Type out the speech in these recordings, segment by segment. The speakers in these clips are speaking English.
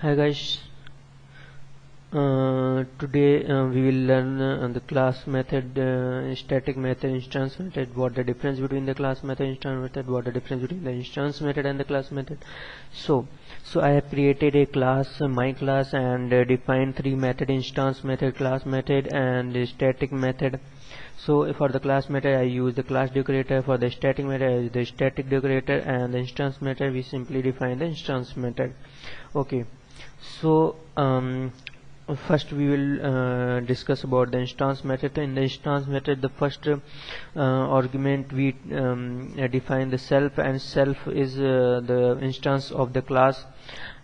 Hi guys, today we will learn the class method, static method, instance method, what the difference between the class method, instance method, what the difference between the instance method and the class method. So I have created a class, my class, and defined three method: instance method, class method, and static method. So for the class method I use the class decorator, for the static method I use the static decorator, and the instance method we simply define the instance method. Okay, so first we will discuss about the instance method. In the instance method, the first argument we define the self, and self is the instance of the class.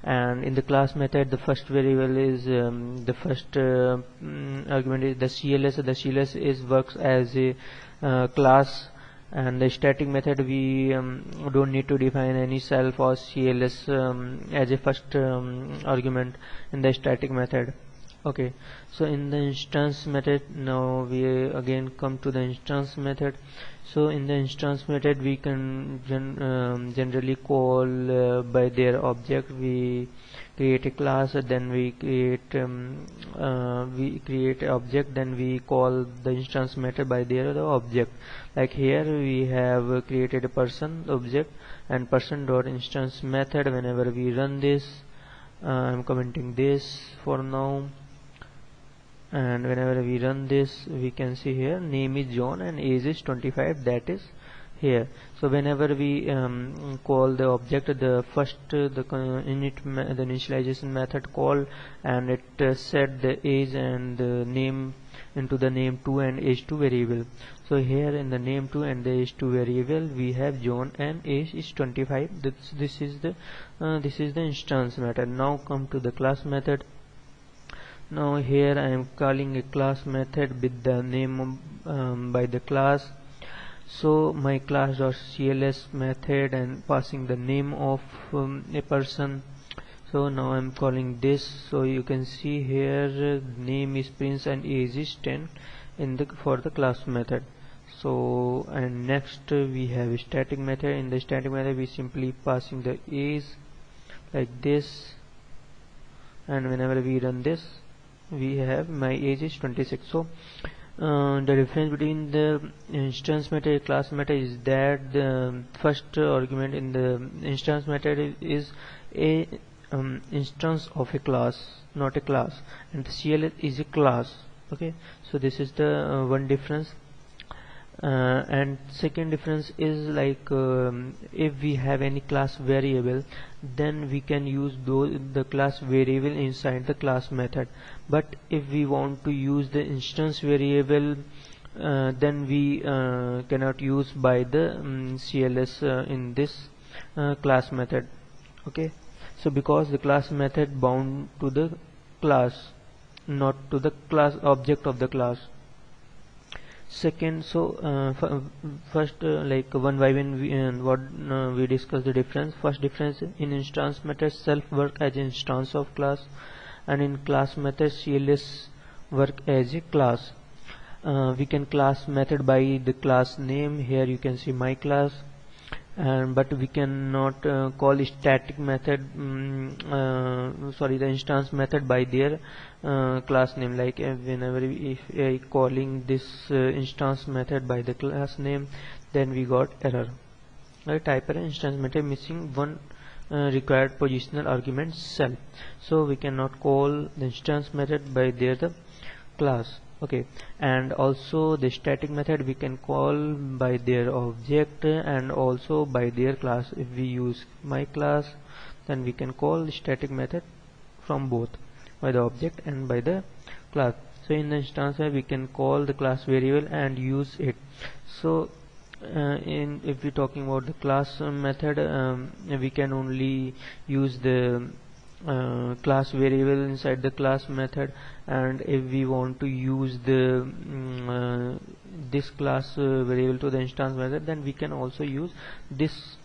And in the class method, the first variable is the first argument is the CLS. The CLS is works as a class. And the static method, we don't need to define any self or CLS as a first argument in the static method. Okay, so in the instance method, now we again come to the instance method. So in the instance method, we can generally call by their object. We create a class, then we create an object, then we call the instance method by the object. Like here we have created a person object and person dot instance method. Whenever we run this, I'm commenting this for now, and whenever we run this, we can see here name is John and age is 25, that is here. So whenever we call the object, the first the initialization method call, and it set the age and the name into the name2 and age2 variable. So here in the name2 and the age2 variable we have John and age is 25. This is the instance method. Now come to the class method. Now here I am calling a class method with the name by the class. So my class.cls method and passing the name of a person. So now I am calling this. So you can see here name is Prince and age is 10 in the for the class method. So and next we have a static method. In the static method we simply passing the age like this, and whenever we run this we have my age is 26. So the difference between the instance method class method is that the first argument in the instance method is a instance of a class, not a class, and the CL is a class. Okay, so this is the one difference. And second difference is like if we have any class variable, then we can use the class variable inside the class method. But if we want to use the instance variable, then we cannot use by the CLS in this class method. Okay, so because the class method bound to the class, not to the class object of the class. Second, so first like one by one we discuss the difference. First difference, in instance method self work as an instance of class, and in class method CLS work as a class. We can class method by the class name. Here you can see my class, and but we cannot call static method the instance method by their class name. Like whenever if I calling this instance method by the class name, then we got error, right? Type error, instance method missing one required positional argument self. So we cannot call the instance method by their the class. Okay, and also the static method we can call by their object and also by their class. If we use my class, then we can call the static method from both, by the object and by the class. So in the instance we can call the class variable and use it. So if we're talking about the class method, we can only use the class variable inside the class method, and if we want to use the this class variable to the instance method, then we can also use this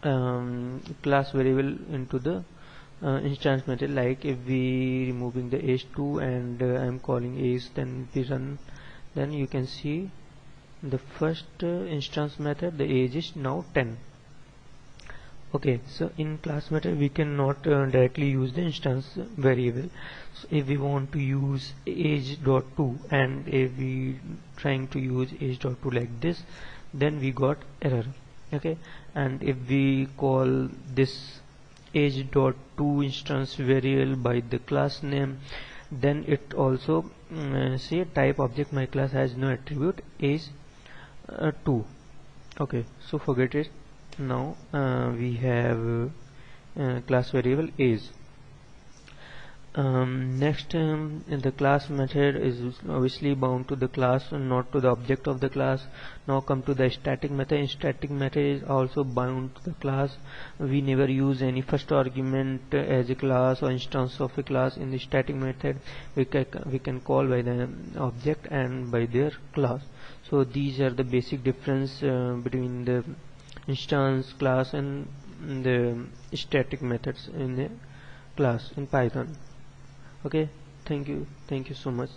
class variable into the instance method. Like if we removing the age2 and I'm calling age, then we run, then you can see the first instance method the age is now 10. Okay, so in class method we cannot directly use the instance variable. So if we want to use age.to and if we trying to use age.to like this, then we got error. Okay, and if we call this age.to instance variable by the class name, then it also say type object my class has no attribute age 2. Okay, so forget it. Now we have class variable age. Next, the class method is obviously bound to the class and not to the object of the class. Now come to the static method. Static method is also bound to the class. We never use any first argument as a class or instance of a class in the static method. We can call by the object and by their class. So these are the basic difference between the instance, class, and the static methods in the class in Python. Okay, thank you so much.